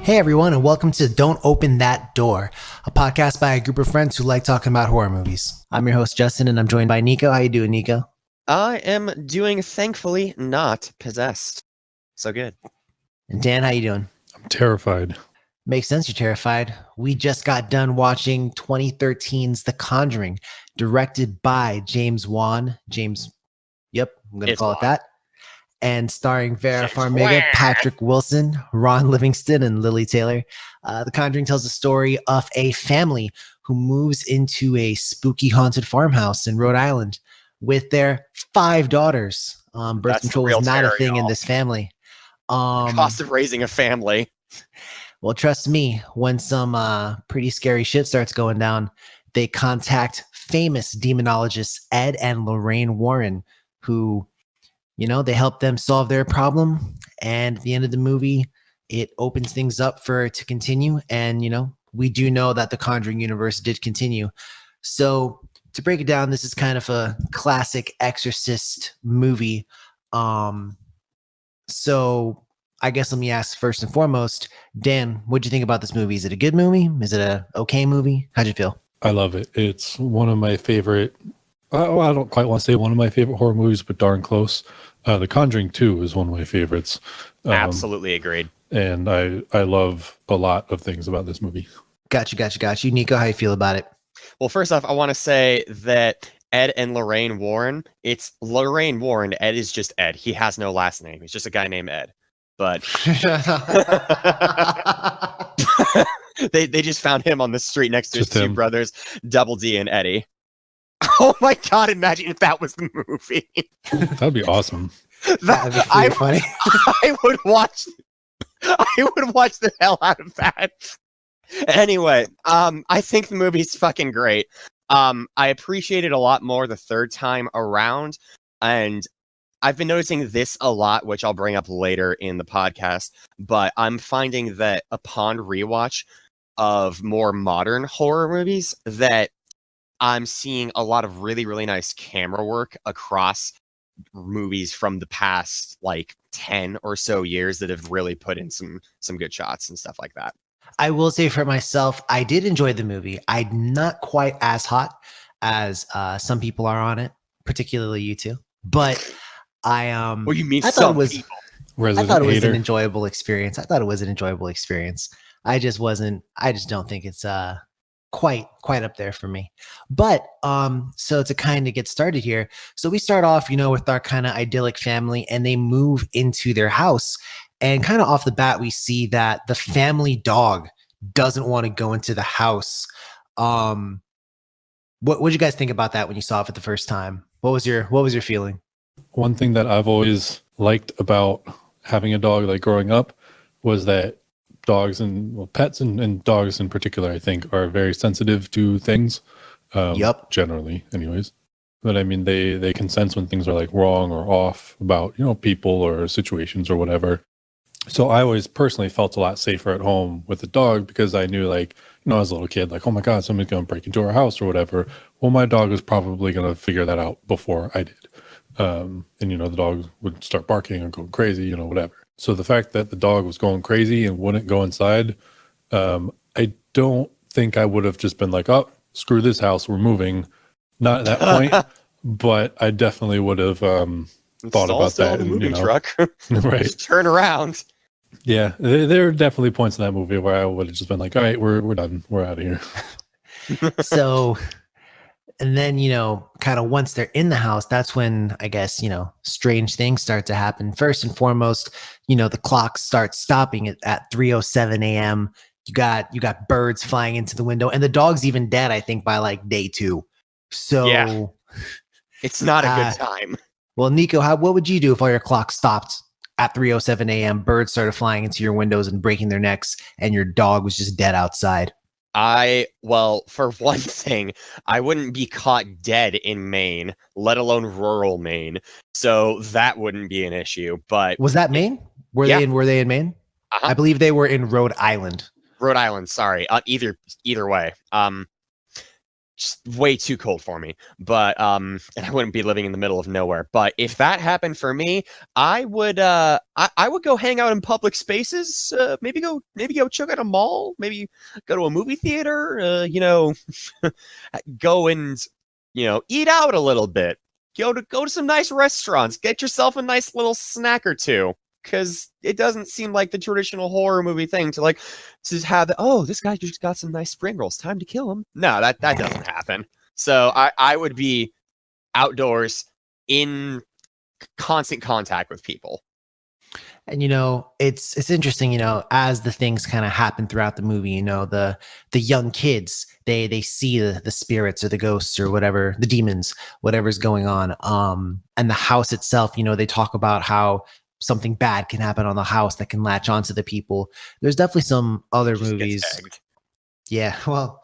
Hey everyone, and welcome to Don't Open That Door, a podcast by a group of friends who like talking about horror movies. I'm your host Justin, and I'm joined by Nico. How you doing, Nico? I am doing, thankfully, not possessed. So good. And Dan, how you doing? I'm terrified. Makes sense, you're terrified. We just got done watching 2013's The Conjuring, directed by James Wan. Yep, I'm going to call it that. And starring Vera Farmiga, Patrick Wilson, Ron Livingston, and Lily Taylor. The Conjuring tells the story of a family who moves into a spooky haunted farmhouse in Rhode Island with their 5 daughters. Birth control is not a thing in this family. Cost of raising a family. Well, trust me, when some pretty scary shit starts going down, they contact famous demonologists Ed and Lorraine Warren, who, you know, they help them solve their problem. And at the end of the movie, it opens things up for it to continue. And, you know, we do know that the Conjuring universe did continue. So to break it down, this is kind of a classic Exorcist movie. So I guess let me ask first and foremost, Dan, what'd you think about this movie? Is it a good movie? Is it a okay movie? How'd you feel? I love it. It's one of my favorite. I don't quite want to say one of my favorite horror movies, but darn close. The Conjuring 2 is one of my favorites. Absolutely agreed. And I love a lot of things about this movie. Got you. Nico, how you feel about it? Well, first off, I want to say that Ed and Lorraine Warren, it's Lorraine Warren. Ed is just Ed. He has no last name. He's just a guy named Ed. But they just found him on the street next to his two brothers, Double D and Eddie. Oh my God, imagine if that was the movie. That'd be awesome. That'd be pretty funny. I would watch the hell out of that. Anyway, I think the movie's fucking great. I appreciate it a lot more the third time around, and I've been noticing this a lot, which I'll bring up later in the podcast, but I'm finding that upon rewatch of more modern horror movies that I'm seeing a lot of really, really nice camera work across movies from the past, like 10 or so years that have really put in some good shots and stuff like that. I will say for myself, I did enjoy the movie. I'm not quite as hot as some people are on it, particularly you two, but What you mean? I thought it was an enjoyable experience. I just don't think it's quite up there for me. But so to kind of get started here, so we start off, you know, with our kind of idyllic family, and they move into their house, and kind of off the bat we see that the family dog doesn't want to go into the house. What did you guys think about that when you saw it for the first time? What was your feeling? One thing that I've always liked about having a dog, like growing up, was that dogs and pets and dogs in particular, I think, are very sensitive to things. Generally, anyways. But I mean, they can sense when things are like wrong or off about, you know, people or situations or whatever. So I always personally felt a lot safer at home with a dog because I knew, like, you know, as a little kid, like, oh my God, somebody's going to break into our house or whatever. Well, my dog was probably going to figure that out before I did. And, you know, the dog would start barking or going crazy, you know, whatever. So the fact that the dog was going crazy and wouldn't go inside, I don't think I would have just been like, oh, screw this house, we're moving. Not at that point, but I definitely would have thought about that. The moving truck. Right. Just turn around. Yeah, there are definitely points in that movie where I would have just been like, all right, we're done. We're out of here. So, and then, you know, kind of once they're in the house, that's when I guess, you know, strange things start to happen. First and foremost, you know, the clock starts stopping at 3:07 a.m. You got birds flying into the window, and the dog's even dead, I think, by like day 2. So yeah. It's not a good time. Well, Nico, what would you do if all your clocks stopped at 3:07 a.m., birds started flying into your windows and breaking their necks, and your dog was just dead outside? Well, for one thing, I wouldn't be caught dead in Maine, let alone rural Maine. So that wouldn't be an issue. But was that Maine? Were they in Maine? Uh-huh. I believe they were in Rhode Island. Rhode Island, sorry. Either way. just way too cold for me. But and I wouldn't be living in the middle of nowhere. But if that happened for me, I would I would go hang out in public spaces. Maybe go check out a mall. Maybe go to a movie theater. Go and eat out a little bit. Go to some nice restaurants. Get yourself a nice little snack or two. Because it doesn't seem like the traditional horror movie thing to have this guy just got some nice spring rolls, time to kill him. No, that doesn't happen. So I would be outdoors in constant contact with people. And it's interesting, as the things kind of happen throughout the movie, the young kids, they see the spirits or the ghosts or whatever, the demons, whatever's going on. And the house itself, they talk about how something bad can happen on the house that can latch onto the people. There's definitely some other movies. Yeah, well,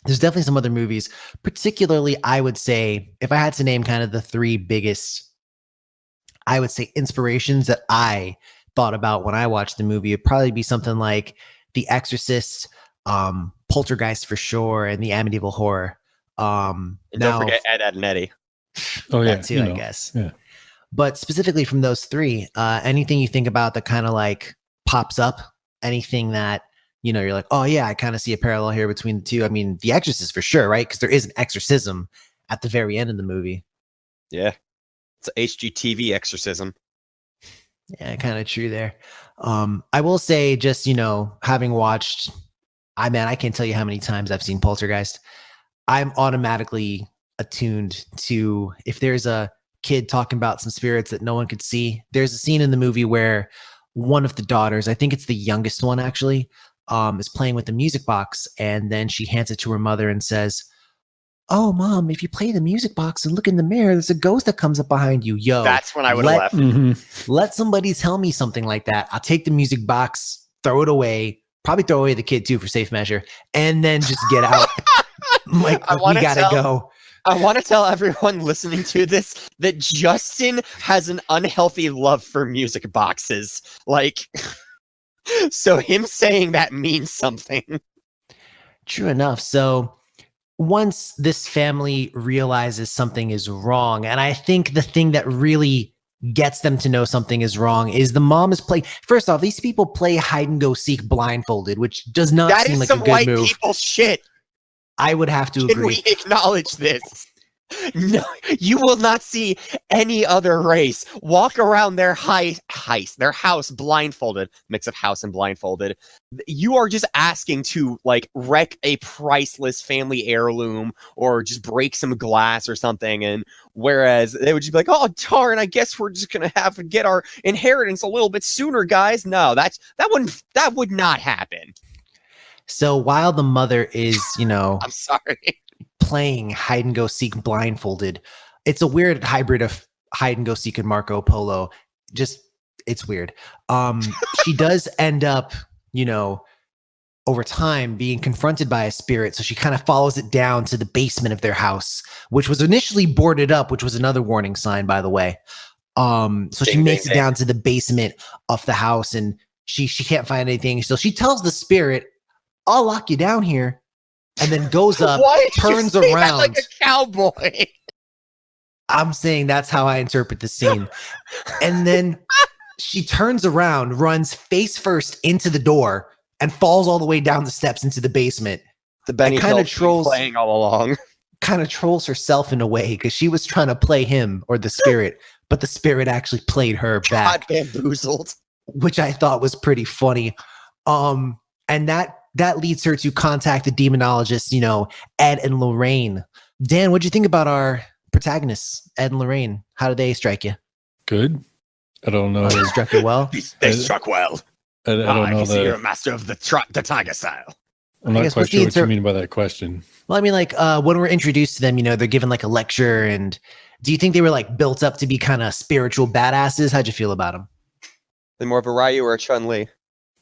there's definitely some other movies. Particularly, I would say, if I had to name kind of the three biggest, I would say, inspirations that I thought about when I watched the movie, it'd probably be something like The Exorcist, Poltergeist for sure, and the Amityville Horror. And don't forget Ed, Ed, and Eddie. Oh yeah, that too, I guess. Yeah. But specifically from those three, anything you think about that kind of like pops up, anything that, you're like, oh yeah, I kind of see a parallel here between the two. I mean, The Exorcist for sure, right? Because there is an exorcism at the very end of the movie. Yeah. It's an HGTV exorcism. Yeah, kind of true there. I will say just, having watched, I can't tell you how many times I've seen Poltergeist. I'm automatically attuned to, if there's a kid talking about some spirits that no one could see. There's a scene in the movie where one of the daughters, I think it's the youngest one actually, is playing with the music box, and then she hands it to her mother and says, "Oh, Mom, if you play the music box and look in the mirror, there's a ghost that comes up behind you." Yo, that's when I would have left. Let somebody tell me something like that. I'll take the music box, throw it away, probably throw away the kid too for safe measure, and then just get out. We gotta go. I want to tell everyone listening to this that Justin has an unhealthy love for music boxes. So him saying that means something. True enough. So once this family realizes something is wrong, and I think the thing that really gets them to know something is wrong is the mom is playing. First off, these people play hide and go seek blindfolded, which does not seem like a good move. That is some white people shit. I would have to agree. Can we acknowledge this? No, you will not see any other race walk around their house blindfolded. Mix of house and blindfolded. You are just asking to wreck a priceless family heirloom or just break some glass or something. And whereas they would just be like, "Oh darn, I guess we're just gonna have to get our inheritance a little bit sooner, guys." No, that would not happen. So while the mother is, I'm sorry, playing hide and go seek blindfolded, it's a weird hybrid of hide and go seek and Marco Polo. It's weird. She does end up, over time being confronted by a spirit. So she kind of follows it down to the basement of their house, which was initially boarded up, which was another warning sign, by the way. So she makes it down to the basement of the house, and she can't find anything. So she tells the spirit, "I'll lock you down here," and then goes up, turns around like a cowboy. I'm saying that's how I interpret the scene. And then she turns around, runs face first into the door, and falls all the way down the steps into the basement. The Benny kind of trolls playing all along. Kind of trolls herself in a way, because she was trying to play him or the spirit, but the spirit actually played her back. God, bamboozled. Which I thought was pretty funny. And that leads her to contact the demonologists, Ed and Lorraine. Dan, what'd you think about our protagonists, Ed and Lorraine? How did they strike you? Good. I don't know. They struck you well? They struck well. I don't know that you're a master of the tiger style. I'm not quite sure what you mean by that question. Well, I mean, when we're introduced to them, they're given a lecture. And do you think they were built up to be kind of spiritual badasses? How'd you feel about them? They're more of a Ryu or a Chun-Li.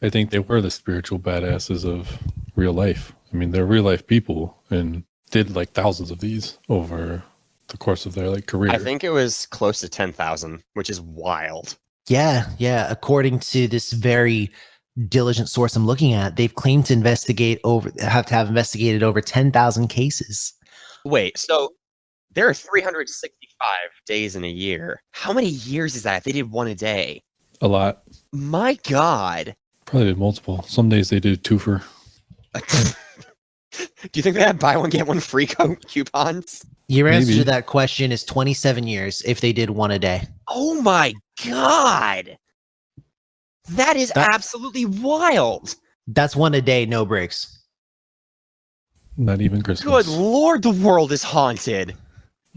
I think they were the spiritual badasses of real life. I mean, they're real life people and did thousands of these over the course of their career. I think it was close to 10,000, which is wild. Yeah. According to this very diligent source I'm looking at, they've claimed to have investigated over 10,000 cases. Wait, so there are 365 days in a year. How many years is that if they did one a day? A lot. My God. Probably did multiple. Some days they did twofer. Do you think they had buy one, get one free coupons? Your answer Maybe. to that question is 27 years if they did one a day. Oh my God. That is absolutely wild. That's one a day, no breaks. Not even Christmas. Good Lord, the world is haunted.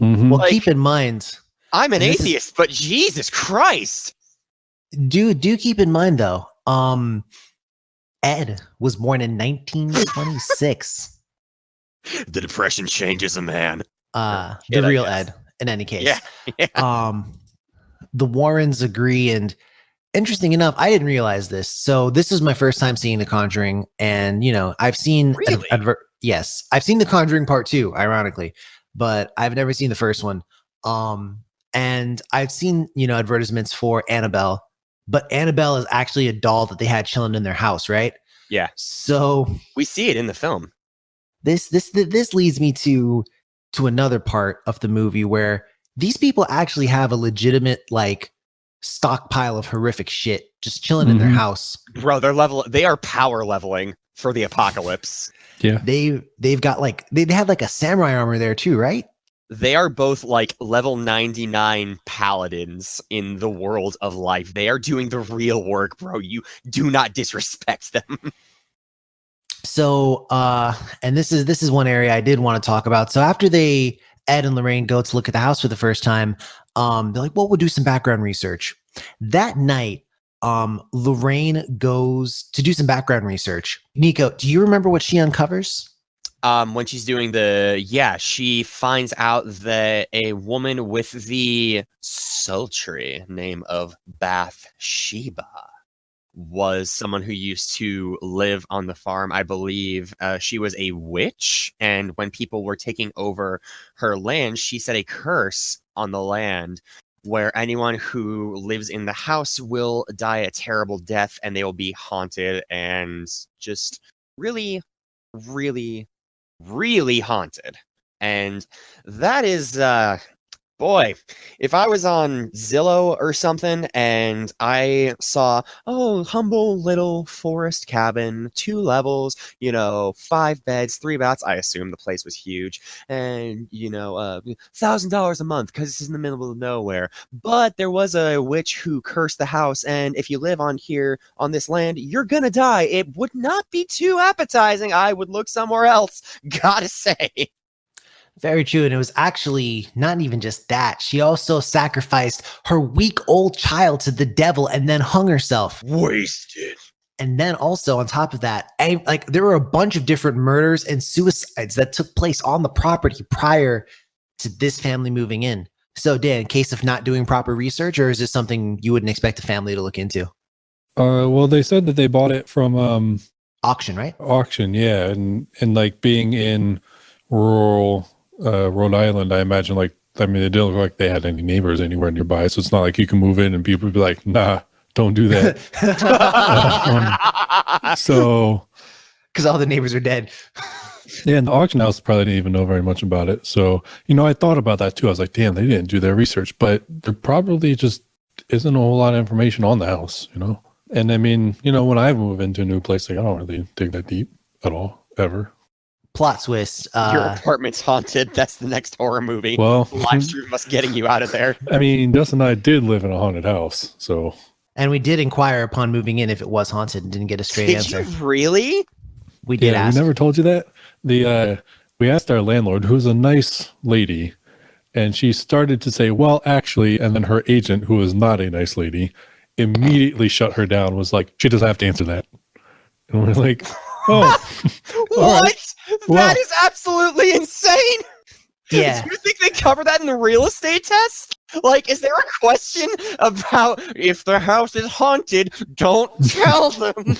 Mm-hmm. Well, keep in mind. I'm an atheist, but Jesus Christ. Do keep in mind, though, Ed was born in 1926. The Depression changes a man. The real Ed, in any case. Yeah. The Warrens agree, and interesting enough, I didn't realize this. So this is my first time seeing The Conjuring, and I've seen Really? Yes, I've seen The Conjuring Part 2, ironically, but I've never seen the first one. And I've seen advertisements for Annabelle, but Annabelle is actually a doll that they had chilling in their house, right? Yeah. So we see it in the film. This leads me to another part of the movie where these people actually have a legitimate stockpile of horrific shit just chilling in their house. Bro, they are power leveling for the apocalypse. Yeah. They've got they had a samurai armor there too, right? They are both level 99 paladins in the world of life. They are doing the real work, bro. You do not disrespect them. So, and this is one area I did want to talk about. So after Ed and Lorraine go to look at the house for the first time, they're like, well, we'll do some background research. That night, Lorraine goes to do some background research. Nico, do you remember what she uncovers? When she's doing she finds out that a woman with the sultry name of Bathsheba was someone who used to live on the farm. I believe she was a witch, and when people were taking over her land, she set a curse on the land where anyone who lives in the house will die a terrible death, and they will be haunted and just really, really, really haunted. And that is boy, if I was on Zillow or something and I saw, humble little forest cabin, 2 levels, 5 beds, 3 baths, I assume the place was huge, and, $1,000 a month because it's in the middle of nowhere. But there was a witch who cursed the house, and if you live on this land, you're gonna die. It would not be too appetizing. I would look somewhere else, gotta say. Very true. And it was actually not even just that. She also sacrificed her week-old child to the devil and then hung herself. Wasted. And then also on top of that, there were a bunch of different murders and suicides that took place on the property prior to this family moving in. So Dan, in case of not doing proper research, or is this something you wouldn't expect a family to look into? Well, they said that they bought it from auction, right? Auction, yeah. And being in rural Rhode Island, I imagine they didn't look like they had any neighbors anywhere nearby, so it's not like you can move in and people would be like, nah, don't do that. So because all the neighbors are dead. Yeah, and the auction house probably didn't even know very much about it. So, I thought about that too. I was like, damn, they didn't do their research, but there probably just isn't a whole lot of information on the house, And I mean, when I move into a new place, I don't really dig that deep at all, ever. Plot twist. Your apartment's haunted. That's the next horror movie. Well, live stream us getting you out of there. I mean, Dustin and I did live in a haunted house, so. And we did inquire upon moving in if it was haunted and didn't get a straight answer. Did you really? We did ask. We never told you that. We asked our landlord, who's a nice lady, and she started to say, well, actually, and then her agent, who was not a nice lady, immediately shut her down, was like, she doesn't have to answer that. And we're like, oh. What? Right. That is absolutely insane. Yeah. Do you think they cover that in the real estate test? Is there a question about if the house is haunted, don't tell them?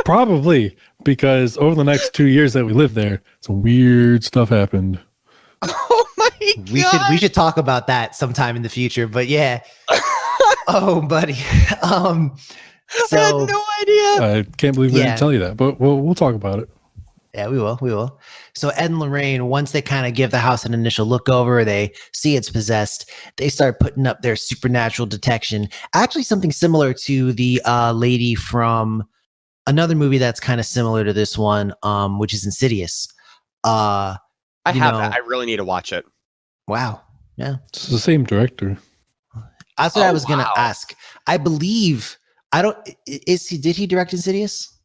Probably, because over the next 2 years that we lived there, some weird stuff happened. Oh my God. We should talk about that sometime in the future, but yeah. Oh, buddy. I had no idea. I can't believe we didn't tell you that, but we'll talk about it. Yeah, we will. We will. So Ed and Lorraine, once they kind of give the house an initial look over, they see it's possessed. They start putting up their supernatural detection. Actually, something similar to the lady from another movie that's kind of similar to this one, which is Insidious. I have that. I really need to watch it. Wow. Yeah. It's the same director. That's what I was gonna ask. I believe did he direct Insidious?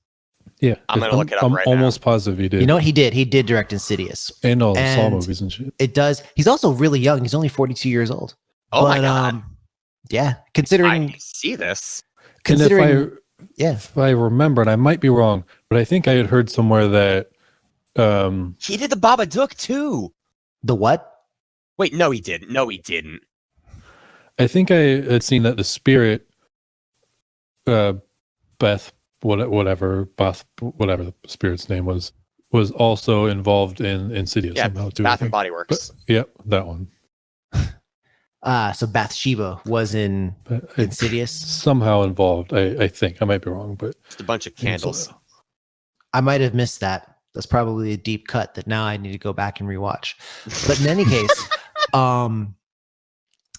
Yeah. I'm gonna look it up right now. I'm almost positive he did. You know what he did? He did direct Insidious. And all the Saw movies and shit. It does. He's also really young. He's only 42 years old. Oh my God. Yeah. Considering I see this. Considering if I remember, and I might be wrong, but I think I had heard somewhere that he did the Babadook too. The what? Wait, no, he didn't. No, he didn't. I think I had seen that the spirit, Beth, whatever the spirit's name was also involved in Insidious somehow too. Bath and Body Works. Yep, that one. So Bathsheba was in Insidious. Somehow involved. I think I might be wrong, but just a bunch of candles. I might have missed that. That's probably a deep cut that now I need to go back and rewatch. But in any case,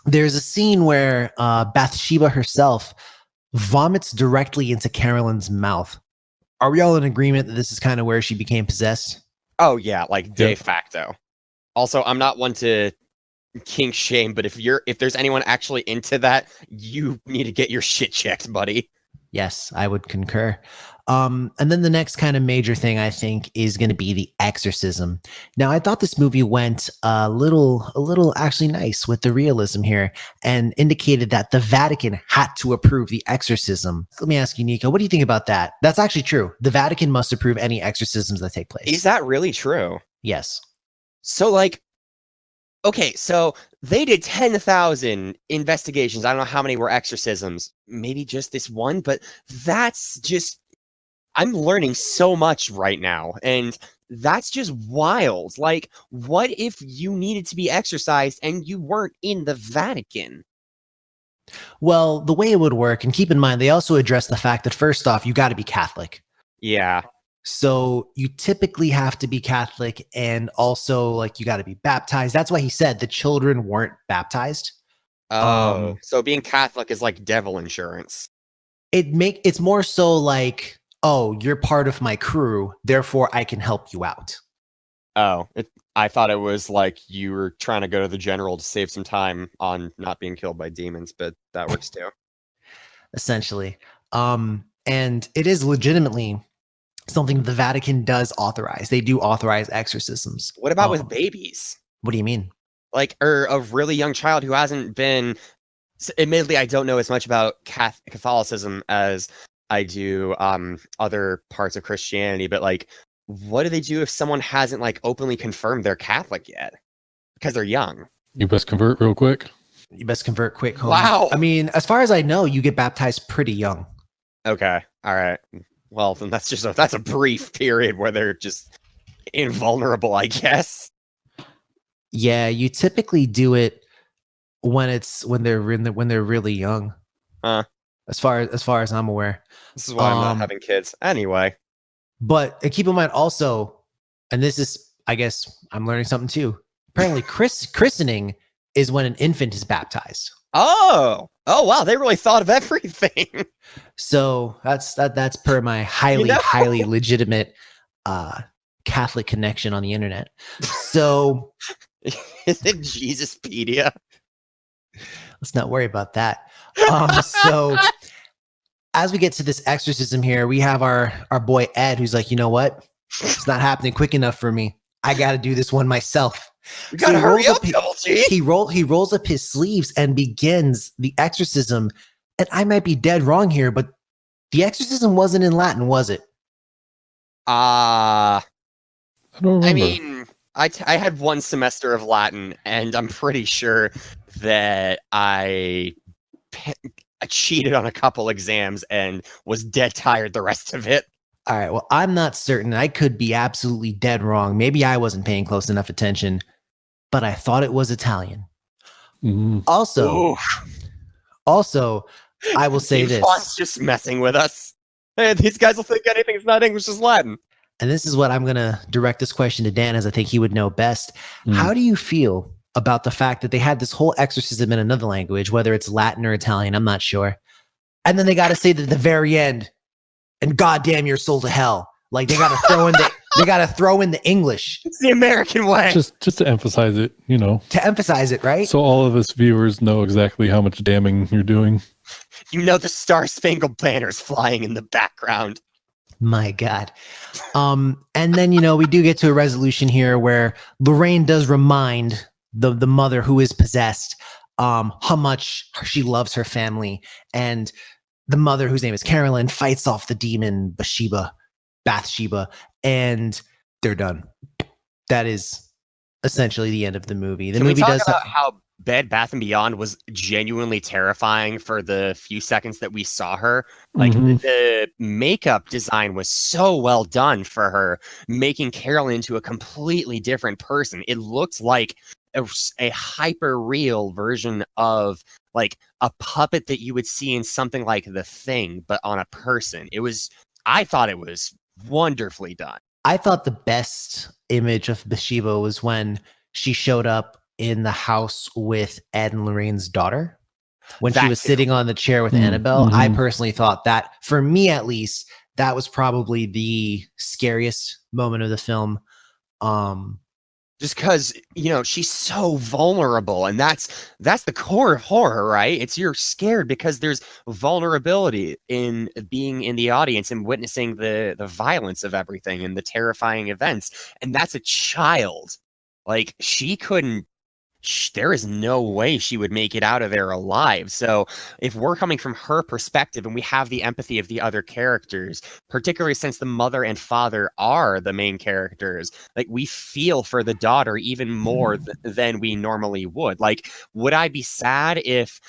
there's a scene where Bathsheba herself vomits directly into Carolyn's mouth. Are we all in agreement that this is kind of where she became possessed? Oh yeah, like de facto. Also, I'm not one to kink shame, but if there's anyone actually into that, you need to get your shit checked, buddy. Yes, I would concur. And then the next kind of major thing I think is going to be the exorcism. Now, I thought this movie went a little actually nice with the realism here and indicated that the Vatican had to approve the exorcism. Let me ask you, Nico, what do you think about that? That's actually true. The Vatican must approve any exorcisms that take place. Is that really true? Yes. So okay, so they did 10,000 investigations. I don't know how many were exorcisms. Maybe just this one, but that's just... I'm learning so much right now, and that's just wild. Like, what if you needed to be exorcised and you weren't in the Vatican? Well, the way it would work, and keep in mind, they also address the fact that first off, you got to be Catholic. Yeah. So you typically have to be Catholic, and also you got to be baptized. That's why he said the children weren't baptized. Oh, so being Catholic is like devil insurance. It's more so like, oh, you're part of my crew, therefore I can help you out. Oh, I thought it was like you were trying to go to the general to save some time on not being killed by demons, but that works too. Essentially. And it is legitimately something the Vatican does authorize. They do authorize exorcisms. What about with babies? What do you mean? Or a really young child who hasn't been... Admittedly, I don't know as much about Catholicism as I do other parts of Christianity, but what do they do if someone hasn't openly confirmed they're Catholic yet? Because they're young. You best convert real quick. You best convert quick. Homie. Wow. I mean, as far as I know, you get baptized pretty young. Okay. All right. Well, then that's a brief period where they're just invulnerable, I guess. Yeah, you typically do it when they're really young. As far as I'm aware. This is why I'm not having kids. Anyway. But keep in mind also, and this is, I guess, I'm learning something too. Apparently, christening is when an infant is baptized. Oh wow, they really thought of everything. So that's per my highly legitimate Catholic connection on the internet. So is it Jesuspedia? Let's not worry about that. So as we get to this exorcism here, we have our boy Ed, who's like, you know what? It's not happening quick enough for me. I got to do this one myself. We gotta hurry up, Double G. He rolls up his sleeves and begins the exorcism. And I might be dead wrong here, but the exorcism wasn't in Latin, was it? I don't remember. I mean, I had one semester of Latin, and I'm pretty sure that I cheated on a couple exams and was dead tired the rest of it. All right, well, I'm not certain. I could be absolutely dead wrong. Maybe I wasn't paying close enough attention, but I thought it was Italian. Mm-hmm. Also, I will say this. Font's just messing with us. Hey, these guys will think anything's not English is Latin. and this is what I'm going to direct this question to Dan, as I think he would know best. How do you feel about the fact that they had this whole exorcism in another language, whether it's Latin or Italian, I'm not sure. And then they got to say that at the very end, and goddamn your soul to hell. Like they got to throw in the English. It's the American way. Just to emphasize it, To emphasize it, right? So all of us viewers know exactly how much damning you're doing. The Star-Spangled Banner's flying in the background. My God. And then, we do get to a resolution here where Lorraine does remind the mother who is possessed how much she loves her family. And the mother, whose name is Carolyn, fights off the demon Bathsheba, and they're done. That is essentially the end of the movie. Can we talk about how Bed Bath & Beyond was genuinely terrifying for the few seconds that we saw her? Like, the makeup design was so well done for her, making Carolyn into a completely different person. It looked like a hyper-real version of, like, a puppet that you would see in something like The Thing, but on a person. I thought it was wonderfully done. I thought the best image of Bathsheba was when she showed up in the house with Ed and Lorraine's daughter. When she was sitting on the chair with Annabelle, I personally thought that, for me at least, that was probably the scariest moment of the film. Just because, she's so vulnerable, and that's the core of horror, right? You're scared because there's vulnerability in being in the audience and witnessing the violence of everything and the terrifying events. And that's a child. Like, she couldn't, there is no way she would make it out of there alive. So if we're coming from her perspective and we have the empathy of the other characters, particularly since the mother and father are the main characters, like, we feel for the daughter even more than we normally would. Like, would I be sad if,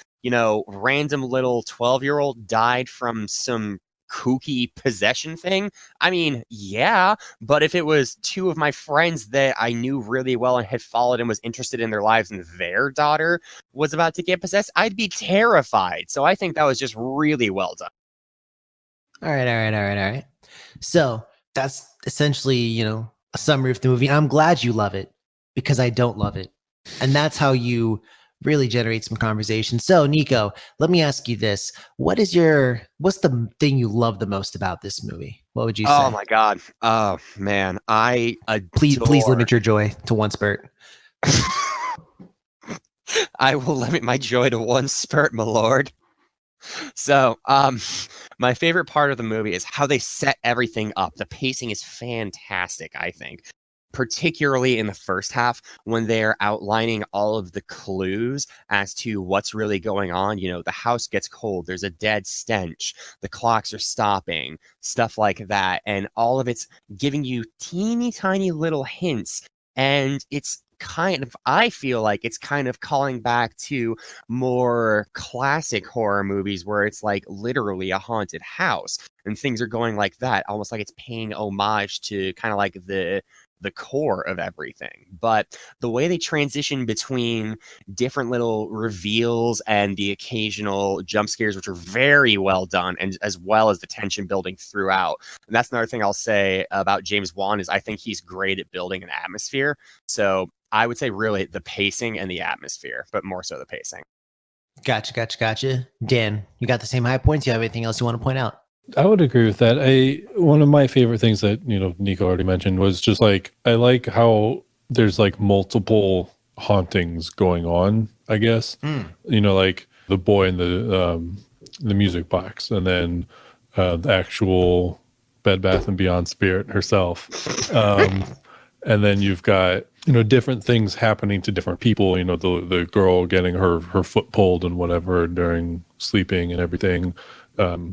random little 12-year-old died from some kooky possession thing? I mean, yeah, but if it was two of my friends that I knew really well and had followed and was interested in their lives and their daughter was about to get possessed, I'd be terrified. So I think that was just really well done. All right. So that's essentially, a summary of the movie. And I'm glad you love it, because I don't love it. And that's how you really generate some conversation. So, Nico, let me ask you this. What's the thing you love the most about this movie? What would you say? Oh my God. Oh man. Please limit your joy to one spurt. I will limit my joy to one spurt, my lord. So, my favorite part of the movie is how they set everything up. The pacing is fantastic, I think. Particularly in the first half, when they're outlining all of the clues as to what's really going on. The house gets cold, there's a dead stench, the clocks are stopping, stuff like that. And all of it's giving you teeny tiny little hints. And it's I feel like it's kind of calling back to more classic horror movies where it's like literally a haunted house and things are going like that, almost like it's paying homage to kind of like the core of everything. But the way they transition between different little reveals and the occasional jump scares, which are very well done, and as well as the tension building throughout. And that's another thing I'll say about James Wan, is I think he's great at building an atmosphere. So I would say really the pacing and the atmosphere, but more so the pacing. Gotcha. Dan, you got the same high points? You have anything else you want to point out? I would agree with that. One of my favorite things that, Nico already mentioned was just like, I like how there's like multiple hauntings going on, I guess. Like the boy in the music box, and then the actual Bed Bath & Beyond spirit herself. And then you've got, different things happening to different people, the girl getting her foot pulled and whatever during sleeping and everything.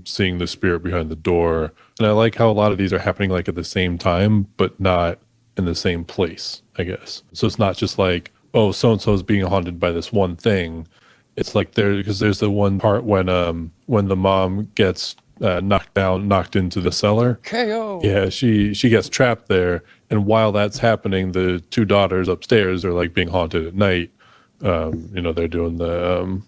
Seeing the spirit behind the door. And I like how a lot of these are happening like at the same time, but not in the same place, I guess. So it's not just like, oh, so-and-so is being haunted by this one thing. It's like because there's the one part when the mom gets knocked into the cellar. KO. Yeah, she gets trapped there. And while that's happening, the two daughters upstairs are like being haunted at night. They're doing the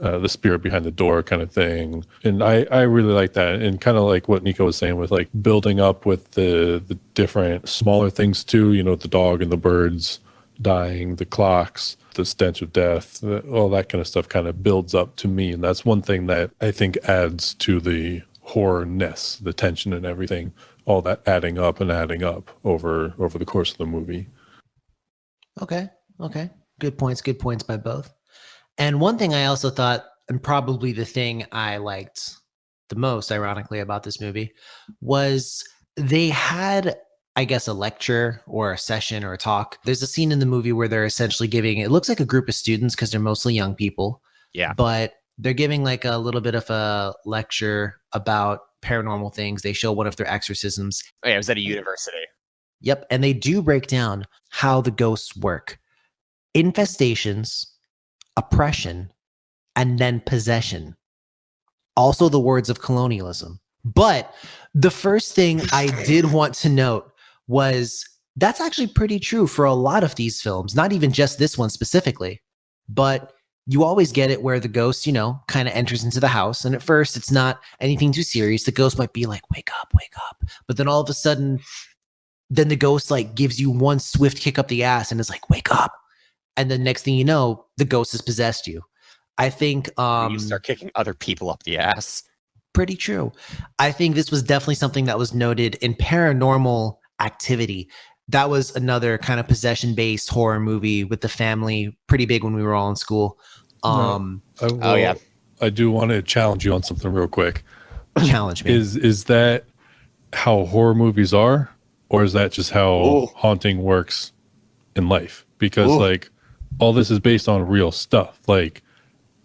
the spirit behind the door kind of thing. And I really like that. And kind of like what Nico was saying with like building up with the different smaller things too, you know, the dog and the birds dying, the clocks, the stench of death, all that kind of stuff kind of builds up to me. And that's one thing that I think adds to the horror-ness, the tension and everything, all that adding up over the course of the movie. Okay. Good points by both. And one thing I also thought, and probably the thing I liked the most, ironically, about this movie, was they had, I guess, a lecture or a session or a talk. There's a scene in the movie where they're essentially giving, it looks like a group of students because they're mostly young people. Yeah. But they're giving like a little bit of a lecture about paranormal things. They show one of their exorcisms. Oh, yeah, it was at a university. Yep. And they do break down how the ghosts work. Infestations, oppression, and then possession. Also the words of colonialism. But the first thing I did want to note was that's actually pretty true for a lot of these films, not even just this one specifically, but you always get it where the ghost, you know, kind of enters into the house. And at first it's not anything too serious. The ghost might be like, wake up. But then all of a sudden, then the ghost like gives you one swift kick up the ass and is like, wake up. And then next thing you know, the ghost has possessed you. I think you start kicking other people up the ass. Pretty true. I think this was definitely something that was noted in Paranormal Activity. That was another kind of possession-based horror movie with the family, pretty big when we were all in school. Yeah. I do want to challenge you on something real quick. Challenge me. Is that how horror movies are, or is that just how haunting works in life? Because like all this is based on real stuff. Like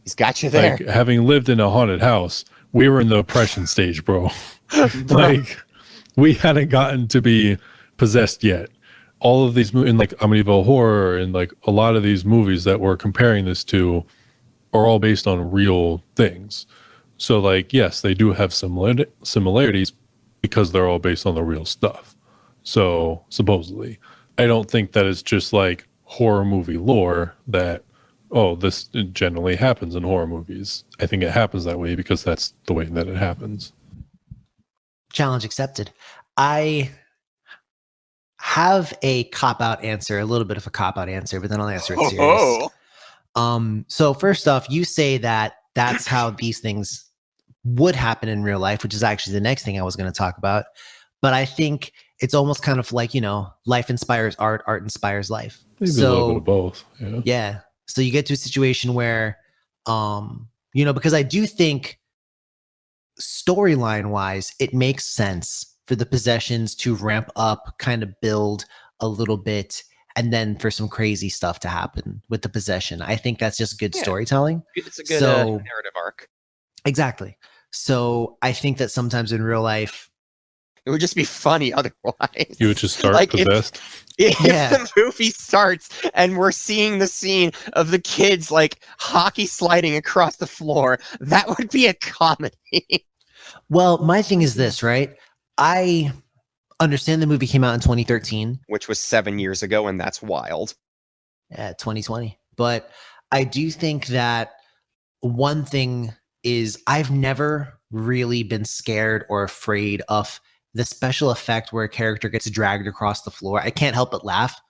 he's got you there. Like having lived in a haunted house, we were in the oppression stage, bro. Like we hadn't gotten to be possessed yet. All of these in like Amityville Horror and like a lot of these movies that we're comparing this to are all based on real things. So like, yes, they do have similarities because they're all based on the real stuff. So supposedly, I don't think that it's just like horror movie lore that, oh, this generally happens in horror movies. I think it happens that way because that's the way that it happens. Challenge accepted. I have a cop-out answer, a little bit of a cop-out answer, but then I'll answer it serious. So first off, you say that that's how these things would happen in real life, which is actually the next thing I was going to talk about. But I think it's almost kind of like, you know, life inspires art, art inspires life. Maybe a little bit of both. Yeah. So you get to a situation where, you know, because I do think storyline wise, it makes sense for the possessions to ramp up, kind of build a little bit, and then for some crazy stuff to happen with the possession. I think that's just good storytelling. It's a good narrative arc. Exactly. So I think that sometimes in real life, it would just be funny otherwise. You would just start like possessed. If the movie starts and we're seeing the scene of the kids like hockey sliding across the floor, that would be a comedy. Well, my thing is this, right? I understand the movie came out in 2013. Which was 7 years ago, and that's wild. Yeah, 2020. But I do think that one thing is I've never really been scared or afraid of the special effect where a character gets dragged across the floor. I can't help but laugh.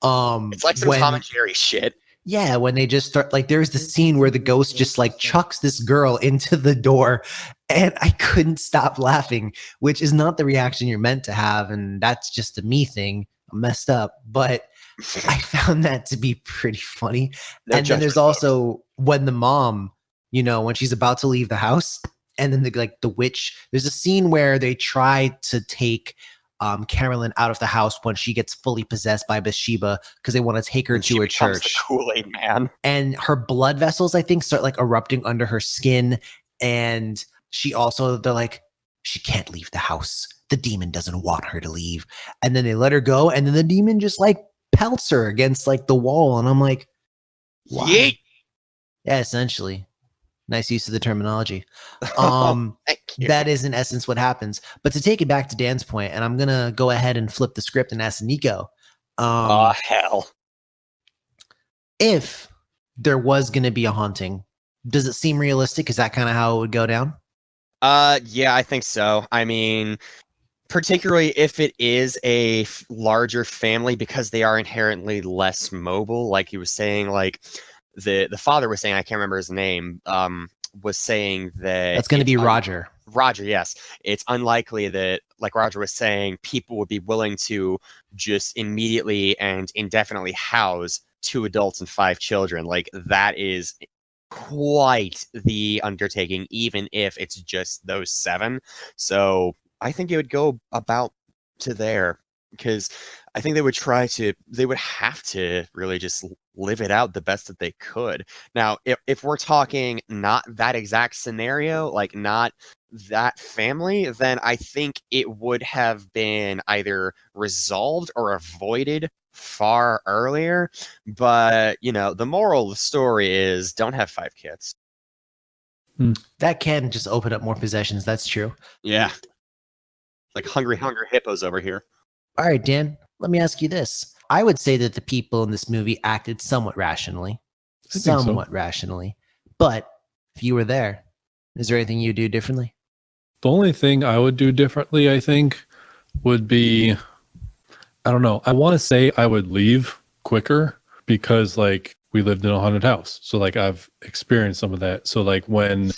It's like some Tom and Jerry shit. Yeah, when they just start, like, there's the scene where the ghost just like chucks this girl into the door, and I couldn't stop laughing, which is not the reaction you're meant to have, and that's just a me thing. I'm messed up, but I found that to be pretty funny. And then there's also when the mom, you know, when she's about to leave the house, and then the witch, there's a scene where they try to take Carolyn out of the house when she gets fully possessed by Bathsheba because they want to take her to her church. The Kool-Aid man. And her blood vessels, I think, start like erupting under her skin. And they're like, she can't leave the house. The demon doesn't want her to leave. And then they let her go. And then the demon just like pelts her against like the wall. And I'm like, why? Yeet. Yeah, essentially. Nice use of the terminology. That is in essence what happens. But to take it back to Dan's point, and I'm going to go ahead and flip the script and ask Nico. Hell. If there was going to be a haunting Does it seem realistic? Is that kind of how it would go down? Yeah, I think so. I mean, particularly if it is a larger family, because they are inherently less mobile. Like he was saying, like the father was saying, I can't remember his name, was saying that That's going to be Roger. Roger, yes. It's unlikely that, like Roger was saying, people would be willing to just immediately and indefinitely house 2 adults and 5 children. Like, that is quite the undertaking, even if it's just those 7. So I think it would go about to there, because I think they would have to really just live it out the best that they could. Now, if we're talking not that exact scenario, like not that family, then I think it would have been either resolved or avoided far earlier. But, the moral of the story is don't have 5 kids. That can just open up more possessions. That's true. Yeah. Like hungry hippos over here. All right, Dan, let me ask you this. I would say that the people in this movie acted somewhat rationally. Rationally. But if you were there, is there anything you'd do differently? The only thing I would do differently, I think, would be, I don't know. I want to say I would leave quicker because, like, we lived in a haunted house. So, like, I've experienced some of that. So, like, when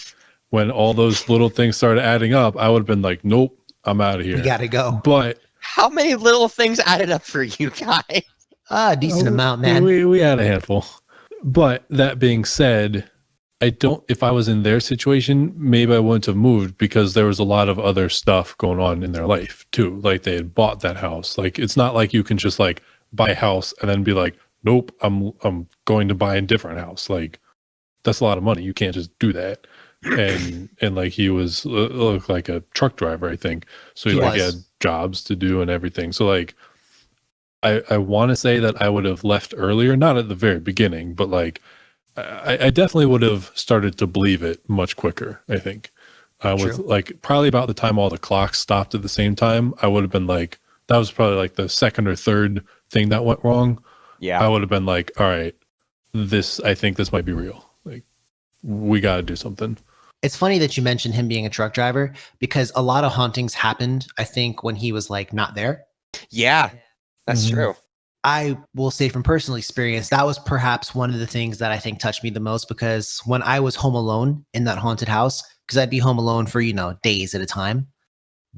all those little things started adding up, I would have been like, nope, I'm out of here. We got to go. But how many little things added up for you guys? A decent amount, man. We had a handful. But that being said, if I was in their situation, maybe I wouldn't have moved because there was a lot of other stuff going on in their life too. Like they had bought that house. Like it's not like you can just like buy a house and then be like, nope, I'm going to buy a different house. Like that's a lot of money. You can't just do that. And like he was looked like a truck driver, I think. So he had jobs to do and everything. So like I want to say that I would have left earlier, not at the very beginning, but like I definitely would have started to believe it much quicker, I think. With like probably about the time all the clocks stopped at the same time, I would have been like, that was probably like the second or third thing that went wrong. Yeah. I would have been like, all right, I think this might be real. Like we got to do something. It's funny that you mentioned him being a truck driver because a lot of hauntings happened, I think, when he was like not there. Yeah, that's true. I will say from personal experience, that was perhaps one of the things that I think touched me the most because when I was home alone in that haunted house, because I'd be home alone for, days at a time,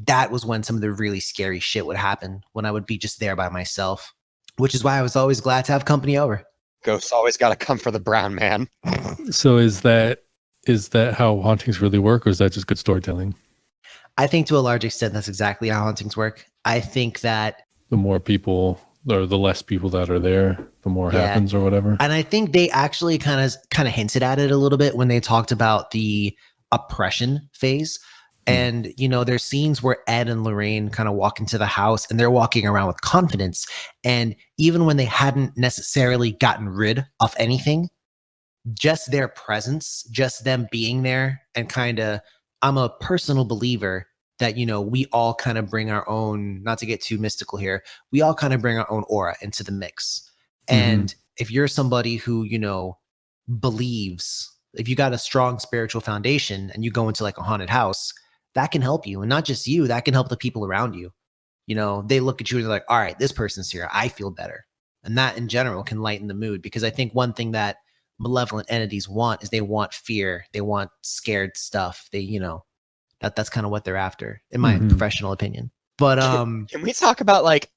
that was when some of the really scary shit would happen, when I would be just there by myself, which is why I was always glad to have company over. Ghosts always got to come for the brown man. So is that how hauntings really work, or is that just good storytelling? I think to a large extent, that's exactly how hauntings work. I think that the more people or the less people that are there, the more happens or whatever. And I think they actually kind of hinted at it a little bit when they talked about the oppression phase. And, there's scenes where Ed and Lorraine kind of walk into the house and they're walking around with confidence. And even when they hadn't necessarily gotten rid of anything, just their presence, just them being there and kind of, I'm a personal believer that, we all kind of bring our own, not to get too mystical here, we all kind of bring our own aura into the mix. And if you're somebody who, believes, if you got a strong spiritual foundation and you go into like a haunted house, that can help you. And not just you, that can help the people around you. They look at you and they're like, all right, this person's here. I feel better. And that in general can lighten the mood, because I think one thing that malevolent entities want is they want fear. They want scared stuff. They, that's kind of what they're after, in my professional opinion. But can we talk about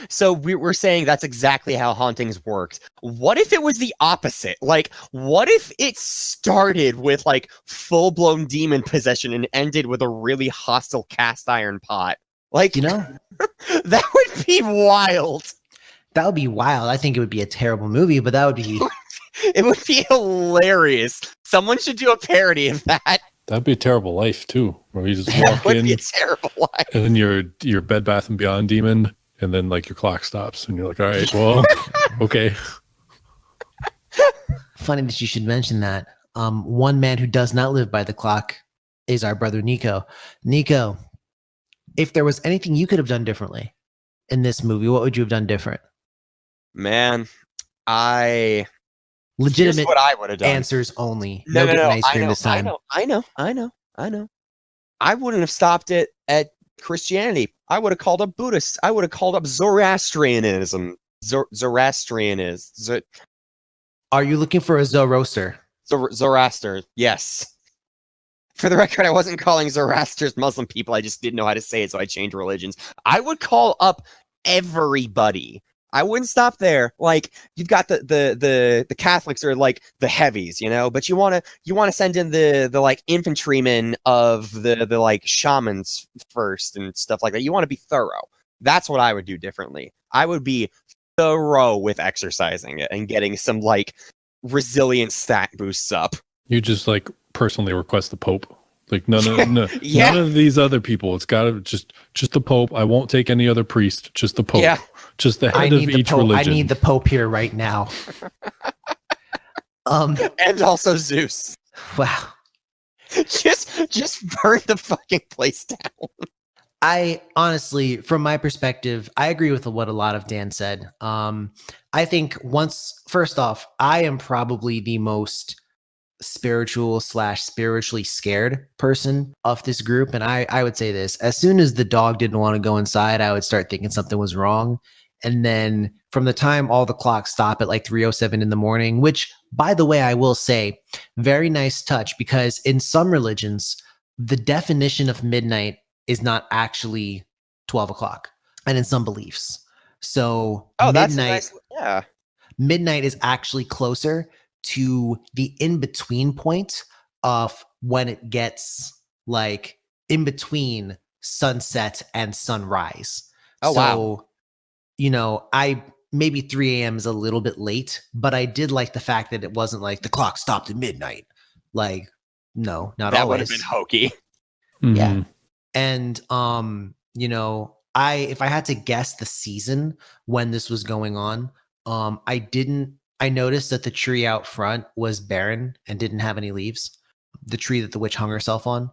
so we're saying that's exactly how hauntings worked. What if it was the opposite? Like, what if it started with like full-blown demon possession and ended with a really hostile cast iron pot? Like, that would be wild. That would be wild. I think it would be a terrible movie, but that would be it would be hilarious. Someone should do a parody of that. That'd be a terrible life too, where you just walk in. That would be a terrible life. And then your Bed Bath & Beyond demon, and then like your clock stops, and you're like, all right, well, okay. Funny that you should mention that. One man who does not live by the clock is our brother Nico. Nico, if there was anything you could have done differently in this movie, what would you have done different? Man, I Legitimate Here's what I would have done. answers only. No, getting ice cream this time. I know. I wouldn't have stopped it at Christianity. I would have called up Buddhists. I would have called up Zoroastrianism. Zoroastrianism. Are you looking for a Zoroaster? Zoroaster, yes. For the record, I wasn't calling Zoroasters Muslim people. I just didn't know how to say it, so I changed religions. I would call up everybody. I wouldn't stop there. Like, you've got the Catholics are like the heavies, you know, but you wanna send in the like infantrymen of the like shamans first and stuff like that. You want to be thorough. That's what I would do differently. I would be thorough with exercising it and getting some like resilient stat boosts up. You just like personally request the Pope. Like none of these other people. It's got to just the Pope. I won't take any other priest. Just the Pope. Yeah. Just the head of each religion. I need the Pope here right now. And also Zeus. Wow. Just burn the fucking place down. I honestly, from my perspective, I agree with what a lot of Dan said. I think first off, I am probably the most spiritually scared person of this group. And I would say this, as soon as the dog didn't want to go inside, I would start thinking something was wrong. And then from the time all the clocks stop at like 3:07 in the morning, which by the way, I will say, very nice touch, because in some religions, the definition of midnight is not actually 12 o'clock. And in some beliefs. So midnight is actually closer to the in-between point of when it gets like in between sunset and sunrise. Oh, so, wow. You know, maybe 3 a.m. is a little bit late, but I did like the fact that it wasn't like the clock stopped at midnight. Like, no, not that always. That would have been hokey. Mm-hmm. Yeah. And, you know, if I had to guess the season when this was going on, I noticed that the tree out front was barren and didn't have any leaves. The tree that the witch hung herself on.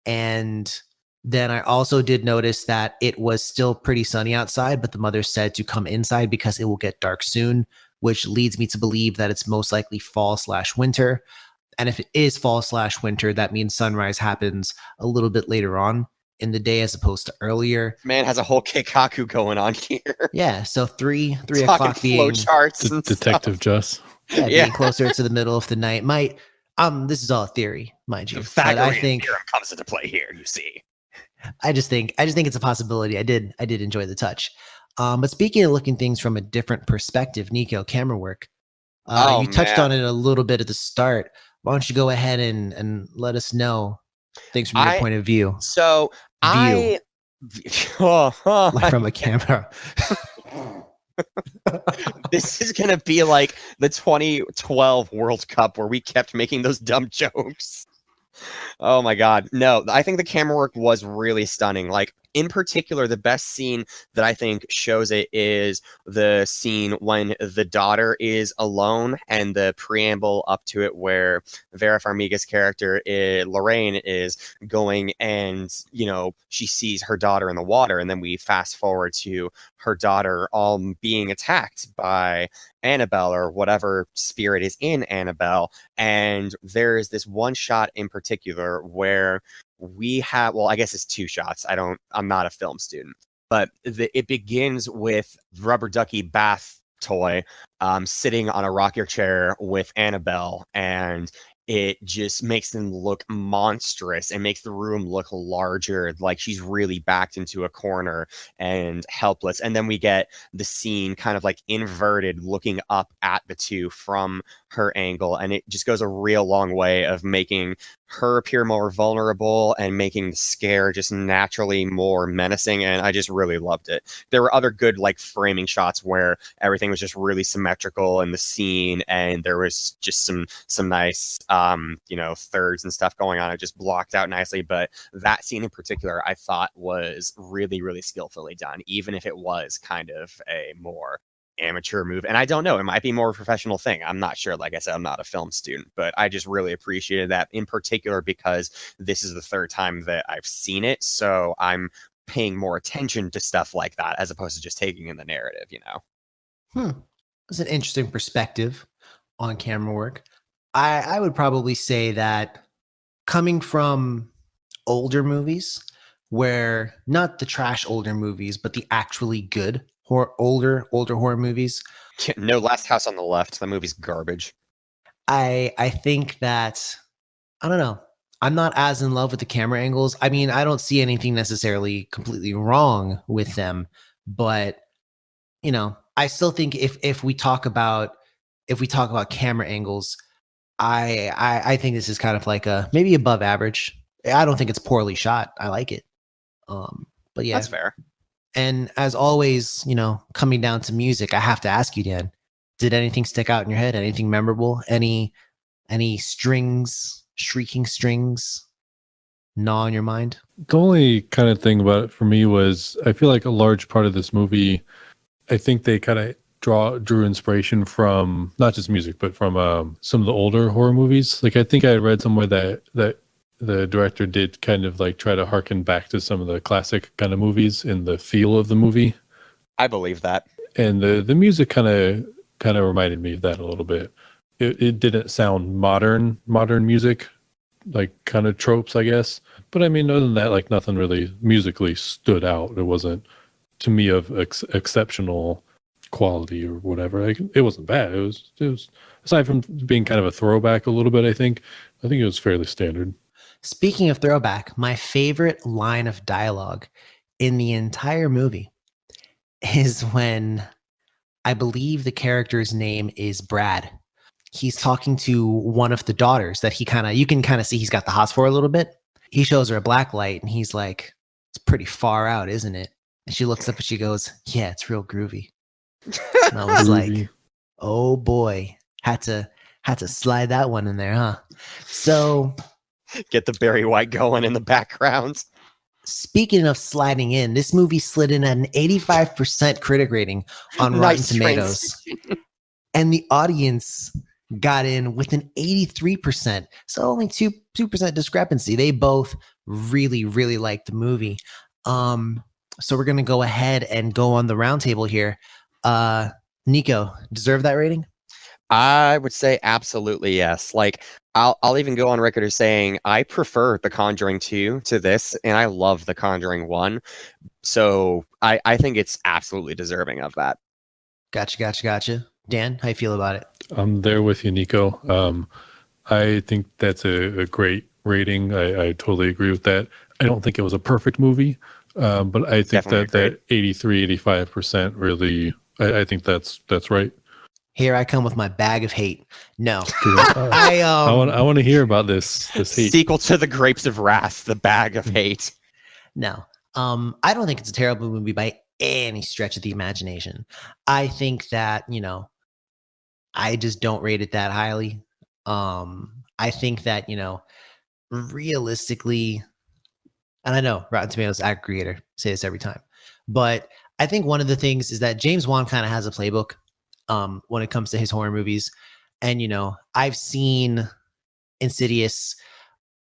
And then I also did notice that it was still pretty sunny outside, but the mother said to come inside because it will get dark soon, which leads me to believe that it's most likely fall/winter. And if it is fall/winter, that means sunrise happens a little bit later on in the day as opposed to earlier. Man has a whole Kikaku going on here. Yeah, so 3 o'clock being charts and Detective Juss. Yeah, being closer to the middle of the night might. This is all a theory, mind you. But I think theorem comes into play here. You see, I just think it's a possibility. I did enjoy the touch. But speaking of looking things from a different perspective, Nico, camera work. You touched on it a little bit at the start. Why don't you go ahead and let us know things from your point of view? So like from a camera. This is gonna be like the 2012 World Cup where we kept making those dumb jokes. Oh my god. No, I think the camera work was really stunning. Like, in particular, the best scene that I think shows it is the scene when the daughter is alone and the preamble up to it where Vera Farmiga's character, Lorraine, is going and, you know, she sees her daughter in the water, and then we fast forward to her daughter all being attacked by Annabelle or whatever spirit is in Annabelle. And there is this one shot in particular where we have, well, I guess it's two shots. I'm not a film student, but it begins with Rubber Ducky bath toy sitting on a rocking chair with Annabelle, and it just makes them look monstrous and makes the room look larger, like she's really backed into a corner and helpless. And then we get the scene kind of like inverted, looking up at the two from her angle, and it just goes a real long way of making her appear more vulnerable and making the scare just naturally more menacing. And I just really loved it. There were other good like framing shots where everything was just really symmetrical in the scene, and there was just some nice thirds and stuff going on. It just blocked out nicely. But that scene in particular, I thought was really, really skillfully done, even if it was kind of a more amateur move. And I don't know, it might be more a professional thing. I'm not sure. Like I said, I'm not a film student, but I just really appreciated that, in particular because this is the third time that I've seen it. So I'm paying more attention to stuff like that as opposed to just taking in the narrative, you know? That's an interesting perspective. on camera work. I would probably say that coming from older movies, where not the trash older movies, but the actually good older horror movies, No Last House on the Left. That movie's garbage. I think that I don't know. I'm not as in love with the camera angles. I mean, I don't see anything necessarily completely wrong with them, but I still think if we talk about camera angles, I think this is kind of like a maybe above average. I don't think it's poorly shot. I like it. But yeah, That's fair. and as always, coming down to music, I have to ask you, Dan, did anything stick out in your head? Anything memorable? Any strings, shrieking strings, gnaw on your mind? The only kind of thing about it for me was I feel like a large part of this movie, I think they kind of drew inspiration from not just music, but from some of the older horror movies. Like I think I read somewhere that the director did kind of like try to harken back to some of the classic kind of movies in the feel of the movie. I believe that. And the music kind of reminded me of that a little bit. It didn't sound modern music, like kind of tropes, I guess. But I mean, other than that, like nothing really musically stood out. It wasn't, to me, of exceptional quality or whatever. Like, it wasn't bad. It was aside from being kind of a throwback a little bit, I think it was fairly standard. Speaking of throwback, my favorite line of dialogue in the entire movie is when I believe the character's name is Brad. He's talking to one of the daughters that you can kind of see he's got the hots for a little bit. He shows her a black light and he's like, it's pretty far out, isn't it? And she looks up and she goes, yeah, it's real groovy. And I was like, oh boy, had to slide that one in there, huh? So get the Barry White going in the background. Speaking of sliding in, this movie slid in at an 85% critic rating on Rotten Tomatoes. And the audience got in with an 83%. So only 2% discrepancy. They both really, really liked the movie. So we're going to go ahead and go on the roundtable here. Nico, deserve that rating? I would say absolutely yes. Like I'll even go on record as saying I prefer The Conjuring 2 to this, and I love The Conjuring 1. So I think it's absolutely deserving of that. Gotcha. Dan, how you feel about it? I'm there with you, Nico. I think that's a great rating. I totally agree with that. I don't think it was a perfect movie, but I think that 83, 85% really, I think that's right. Here I come with my bag of hate. No, I want to hear about this hate. Sequel to The Grapes of Wrath, The Bag of Hate. No, I don't think it's a terrible movie by any stretch of the imagination. I think that I just don't rate it that highly. I think that realistically, and I know Rotten Tomatoes aggregator say this every time, but I think one of the things is that James Wan kind of has a playbook when it comes to his horror movies. And, I've seen Insidious.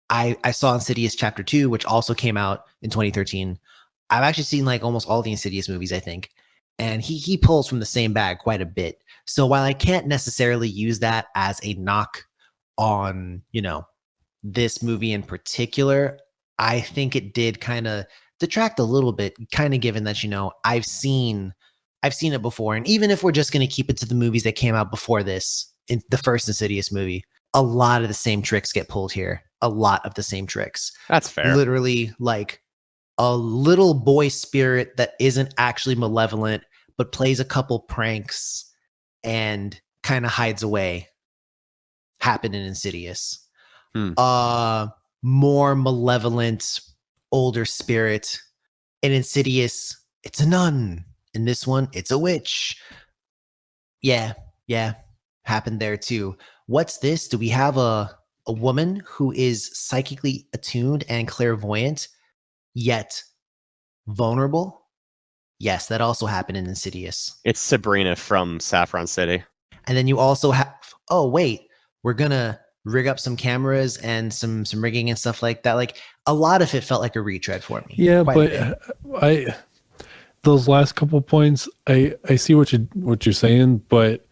I saw Insidious Chapter 2, which also came out in 2013. I've actually seen like almost all the Insidious movies, I think. And he pulls from the same bag quite a bit. So while I can't necessarily use that as a knock on, this movie in particular, I think it did kind of detract a little bit, kind of given that, I've seen it before. And even if we're just going to keep it to the movies that came out before this, in the first Insidious movie, a lot of the same tricks get pulled here. A lot of the same tricks. That's fair. Literally like a little boy spirit that isn't actually malevolent, but plays a couple pranks and kind of hides away. Happened in Insidious. More malevolent, older spirit. In Insidious, it's a nun. In this one, it's a witch. Yeah. Happened there too. What's this? Do we have a woman who is psychically attuned and clairvoyant, yet vulnerable? Yes, that also happened in Insidious. It's Sabrina from Saffron City. And then you also have, oh wait, we're gonna rig up some cameras and some rigging and stuff like that. Like a lot of it felt like a retread for me. Yeah, but those last couple points, I see what you're saying, but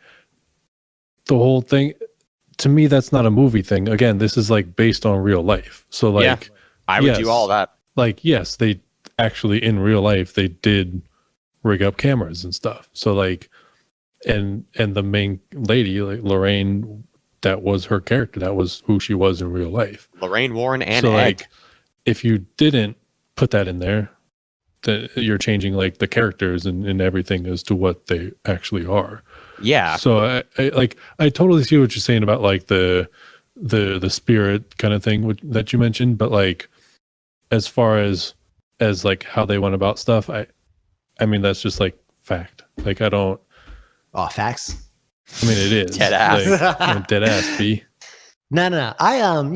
the whole thing, to me, that's not a movie thing. Again, this is like based on real life. So like, I would do all that. Like, yes, they actually in real life they did rig up cameras and stuff. So like, and the main lady, like Lorraine, that was her character. That was who she was in real life. Lorraine Warren and so Egg. Like, if you didn't put that in there, that you're changing like the characters and everything as to what they actually are. Yeah. So I totally see what you're saying about like the spirit kind of thing that you mentioned, but like as far as like how they went about stuff, I mean that's just like fact. Like I don't. Oh, facts. I mean it is dead ass. Like, dead ass. B. No. I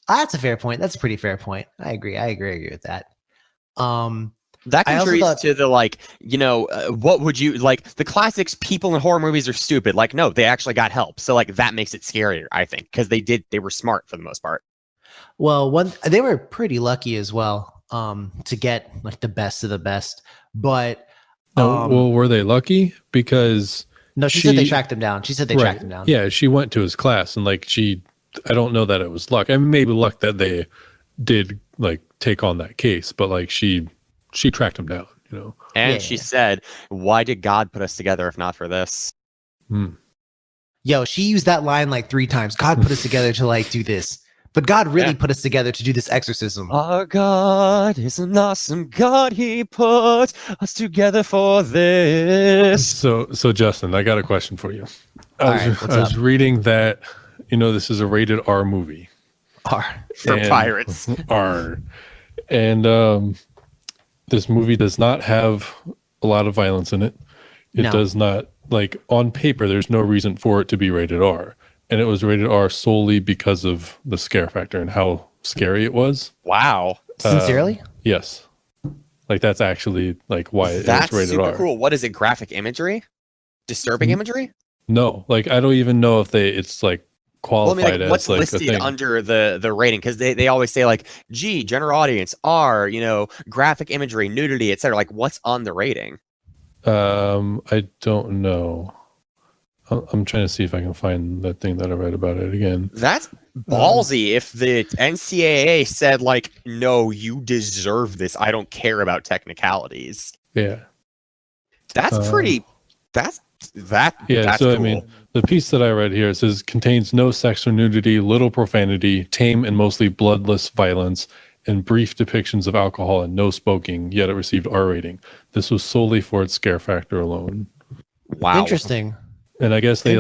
that's a fair point. That's a pretty fair point. I agree with that. That contributes to the like, what would you like? The classics, people in horror movies are stupid. Like, no, they actually got help. So like that makes it scarier, I think, because they were smart for the most part. Well, they were pretty lucky as well, to get like the best of the best. But well, were they lucky? Because no, she said they tracked him down. She said they tracked him down. Yeah, she went to his class and like I don't know that it was luck. I mean, maybe luck that they did like take on that case, but like she tracked him down, And she said, "Why did God put us together if not for this?" Yo, she used that line like 3 times. God put us together to like do this, but God really put us together to do this exorcism. Our God is an awesome God. He put us together for this. So Justin, I got a question for you. I was up? reading that this is a rated R movie. R for pirates. R, and this movie does not have a lot of violence in it. It does not, like on paper, there's no reason for it to be rated R. And it was rated R solely because of the scare factor and how scary it was. Wow. Sincerely? Yes. Like that's actually like why it's rated super R. Cool. What is it? Graphic imagery? Disturbing imagery? No. Like I don't even know if it's like qualified what's as like listed a thing under the rating, because they always say like G, general audience, R, graphic imagery, nudity, etc. Like what's on the rating? I don't know. I'm trying to see if I can find that thing that I read about it again. That's ballsy. If the NCAA said like, no, you deserve this, I don't care about technicalities. Yeah, that's pretty. That's so cool. I mean, the piece that I read here, it says contains no sex or nudity, little profanity, tame and mostly bloodless violence, and brief depictions of alcohol and no smoking, yet it received R rating. This was solely for its scare factor alone. Wow. Interesting. And I guess they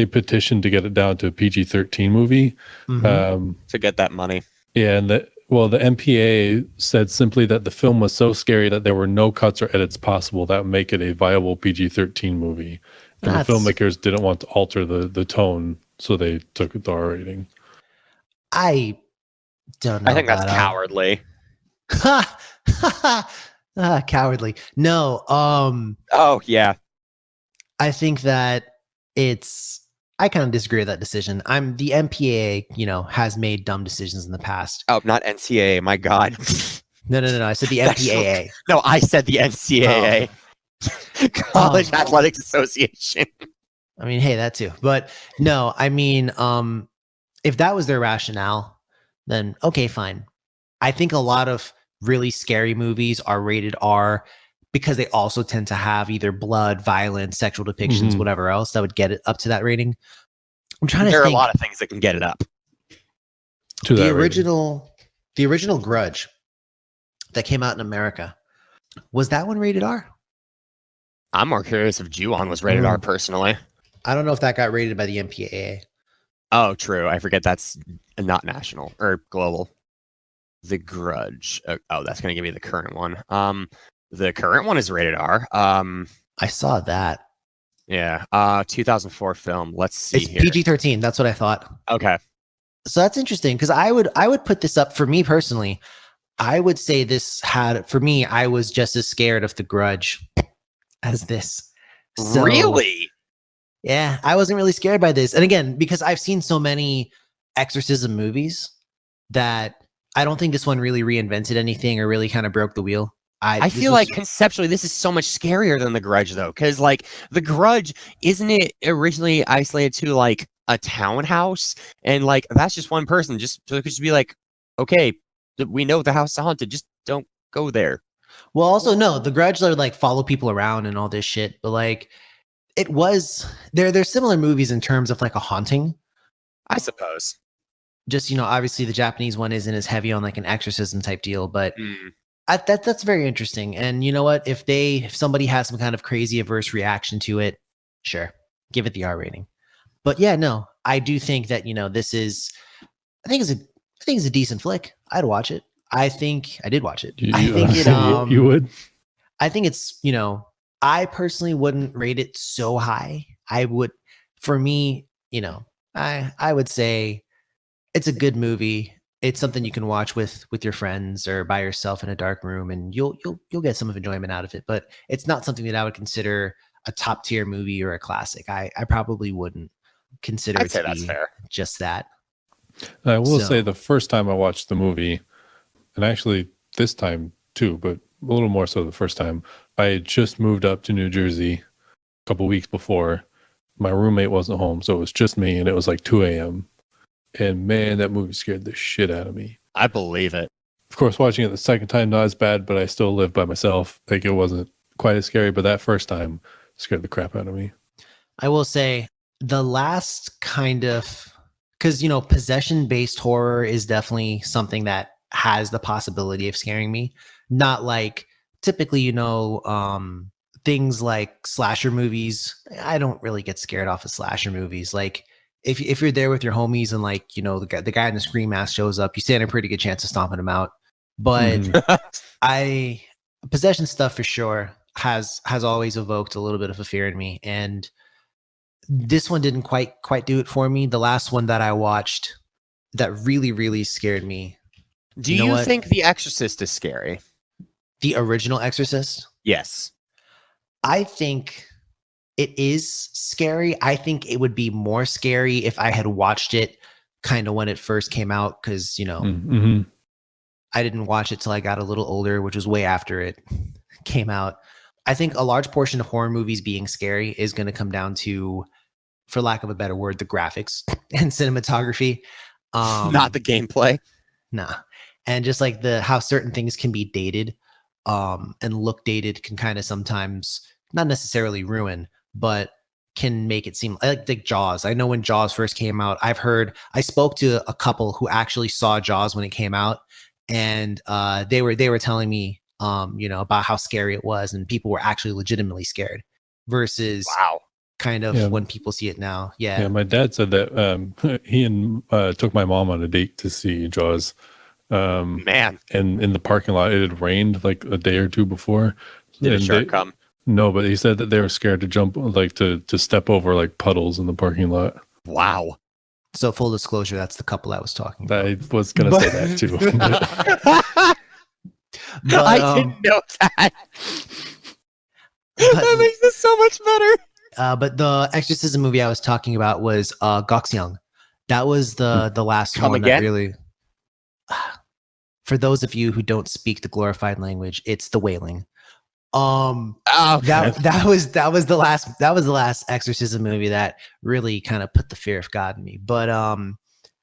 petitioned to get it down to a PG-13 movie. To get that money. Yeah, and the MPAA said simply that the film was so scary that there were no cuts or edits possible that would make it a viable PG-13 movie. And the filmmakers didn't want to alter the tone, so they took the R rating. I don't know. I think that's cowardly. Cowardly. No. Oh yeah. I think that I kind of disagree with that decision. The MPAA, has made dumb decisions in the past. Oh, not NCAA. My God. No. I said the MPAA. No, I said the NCAA. College Athletics Association. I mean, hey, that too. But no, I mean, if that was their rationale, then okay, fine. I think a lot of really scary movies are rated R because they also tend to have either blood, violence, sexual depictions, whatever else that would get it up to that rating. I'm trying to think. There are a lot of things that can get it up. To the original Grudge that came out in America, was that one rated R? I'm more curious if Ju-on was rated R personally. I don't know if that got rated by the MPAA. Oh, true. I forget that's not national or global. The Grudge. Oh, that's going to give me the current one. The current one is rated R. I saw that. Yeah. 2004 film. Let's see it's here. PG-13. That's what I thought. Okay. So that's interesting because I would put this up for me personally. I would say I was just as scared of The Grudge as this. So, really? Yeah, I wasn't really scared by this. And again, because I've seen so many exorcism movies that I don't think this one really reinvented anything or really kind of broke the wheel. I feel like conceptually this is so much scarier than The Grudge, though, because like The Grudge, isn't it originally isolated to like a townhouse, and like that's just one person, just so it could just be like, okay, we know the house is haunted, just don't go there. Well, also no, The Grudge like follow people around and all this shit, but like it was there's similar movies in terms of like a haunting, I suppose. Just obviously the Japanese one isn't as heavy on like an exorcism type deal, but that's very interesting. And you know what? If somebody has some kind of crazy averse reaction to it, sure, give it the R rating. But yeah, no, I do think that this is. I think it's a decent flick. I'd watch it. I think I did watch it. I think it. You would. I think it's. I personally wouldn't rate it so high. I would, for me, I would say it's a good movie. It's something you can watch with your friends or by yourself in a dark room, and you'll get some enjoyment out of it. But it's not something that I would consider a top tier movie or a classic. I probably wouldn't consider it to be fair. Just that. I will say the first time I watched the movie, and actually this time too, but a little more so the first time, I had just moved up to New Jersey a couple weeks before. My roommate wasn't home, so it was just me, and it was like 2 a.m. And man, that movie scared the shit out of me. I believe it. Of course, watching it the second time, not as bad, but I still lived by myself. Like, it wasn't quite as scary, but that first time scared the crap out of me. I will say the last kind of, because, possession-based horror is definitely something that has the possibility of scaring me. Not like typically, things like slasher movies. I don't really get scared off of slasher movies. Like, if you're there with your homies and like, the guy in the scream mask shows up, you stand a pretty good chance of stomping him out. But possession stuff for sure has always evoked a little bit of a fear in me. And this one didn't quite do it for me. The last one that I watched that really, really scared me. Do you think The Exorcist is scary? The original Exorcist? Yes. I think it is scary. I think it would be more scary if I had watched it kind of when it first came out, because, I didn't watch it till I got a little older, which was way after it came out. I think a large portion of horror movies being scary is going to come down to, for lack of a better word, the graphics and cinematography. Not the gameplay. Nah. And just like how certain things can be dated and look dated can kind of sometimes not necessarily ruin, but can make it seem like Jaws. I know when Jaws first came out, I spoke to a couple who actually saw Jaws when it came out, and they were telling me, about how scary it was, and people were actually legitimately scared versus kind of when people see it now. Yeah. My dad said that he took my mom on a date to see Jaws. Man. And in the parking lot, it had rained like a day or two before. Did a shark come? No, but he said that they were scared to jump, like to step over like puddles in the parking lot. Wow. So full disclosure, that's the couple I was talking about. I was going to say that too. But, I didn't know that. That makes this so much better. But the exorcism movie I was talking about was Goxiang. That was the last one that really... For those of you who don't speak the glorified language, it's The Wailing. That was the last exorcism movie that really kind of put the fear of God in me. But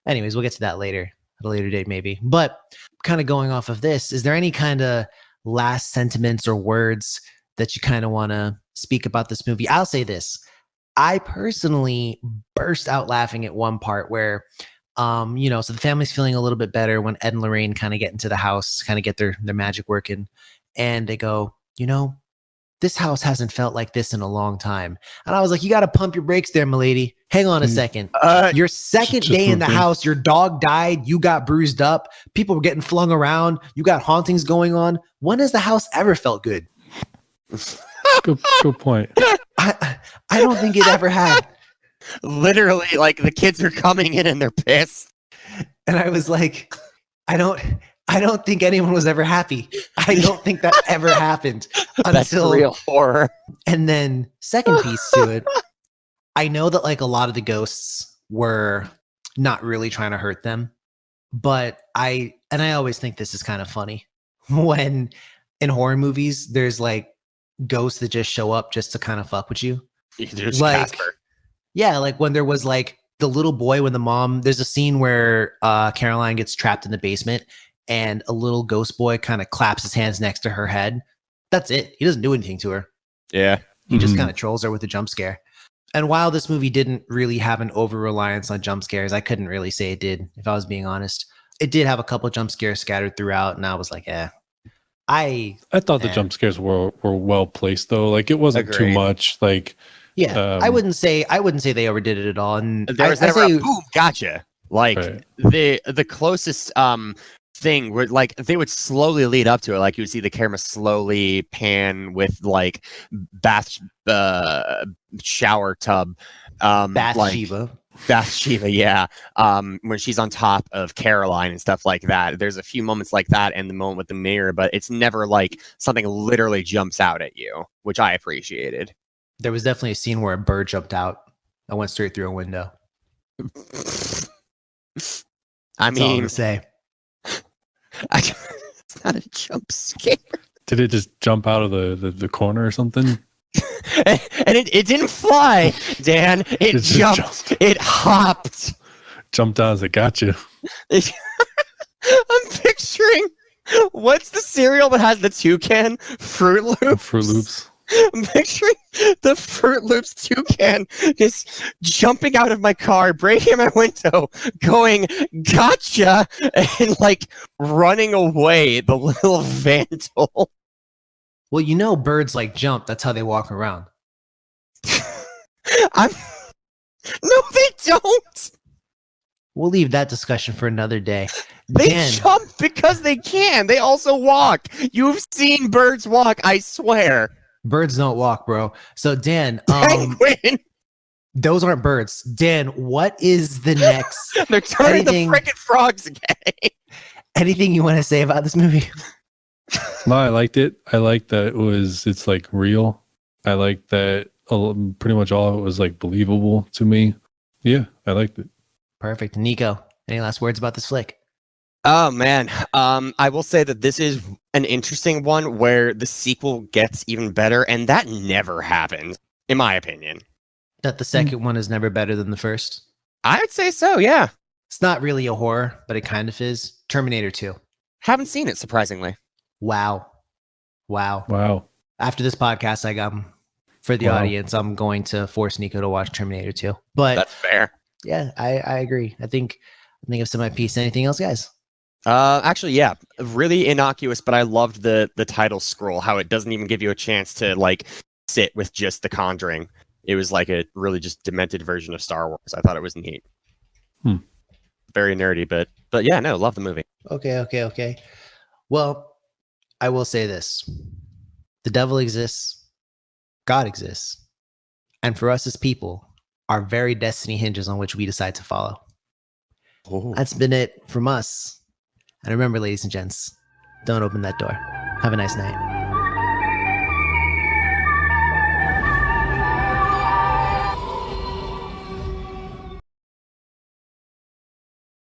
anyways, we'll get to that later at a later date maybe. But kind of going off of this, is there any kind of last sentiments or words that you kind of want to speak about this movie? I'll say this. I personally burst out laughing at one part where so the family's feeling a little bit better when Ed and Lorraine kind of get into the house, kind of get their magic working, and they go, this house hasn't felt like this in a long time. And I was like, you got to pump your brakes there, milady. Hang on a second. Your second day in the house, your dog died. You got bruised up. People were getting flung around. You got hauntings going on. When has the house ever felt good? Good point. I don't think it ever had. Literally, like the kids are coming in and they're pissed. And I was like, I don't think anyone was ever happy. I don't think that ever happened until real horror. And then second piece to it, I know that like a lot of the ghosts were not really trying to hurt them, but I always think this is kind of funny when in horror movies, there's like ghosts that just show up just to kind of fuck with you. Just Like, Casper. yeah, like when there was like the little boy when the mom, there's a scene where Caroline gets trapped in the basement and a little ghost boy kind of claps his hands next to her head. That's it. He doesn't do anything to her. Yeah. He just kind of trolls her with a jump scare. And while this movie didn't really have an over reliance on jump scares, I couldn't really say it did, if I was being honest. It did have a couple jump scares scattered throughout, and I was like, I thought the jump scares were well placed though. Like it wasn't too much. Like I wouldn't say they overdid it at all. And there was never a boom, gotcha. Like the closest thing where like they would slowly lead up to it, like you would see the camera slowly pan with like bath shower tub Bathsheba, yeah. When she's on top of Caroline and stuff like that. There's a few moments like that and the moment with the mirror, but it's never like something literally jumps out at you, which I appreciated. There was definitely a scene where a bird jumped out and went straight through a window. I mean, all I'm to say. It's not a jump scare. Did it just jump out of the corner or something? And it didn't fly, Dan. It jumped. It hopped. Jumped out as it got you. I'm picturing, what's the cereal that has the toucan? Fruit Loops. Fruit Loops. I'm picturing the Fruit Loops toucan just jumping out of my car, breaking my window, going, gotcha, and like running away, the little vandal. Well, you know, birds like jump. That's how they walk around. No, they don't. We'll leave that discussion for another day. They jump because they can. They also walk. You've seen birds walk, I swear. Birds don't walk, bro. So Dan, penguin. Those aren't birds. Dan, what is the next? They're turning the freaking frogs again. Anything you want to say about this movie? No, I liked it. I liked that it's like real. I liked that pretty much all of it was like believable to me. Yeah, I liked it. Perfect. Nico, any last words about this flick? Oh man, I will say that this is an interesting one where the sequel gets even better, and that never happened, in my opinion. That the second one is never better than the first? I'd say so, yeah. It's not really a horror, but it kind of is. Terminator 2. Haven't seen it, surprisingly. Wow. After this podcast, for the audience, I'm going to force Nico to watch Terminator 2. But that's fair. Yeah, I agree. I think I've said my piece. Anything else, guys? Actually, yeah, really innocuous, but I loved the title scroll, how it doesn't even give you a chance to like sit with just The Conjuring. It was like a really just demented version of Star Wars. I thought it was neat. Very nerdy, but yeah, no, love the movie. Okay. Well, I will say this. The devil exists. God exists. And for us as people, our very destiny hinges on which we decide to follow. Ooh. That's been it from us. And remember, ladies and gents, don't open that door. Have a nice night.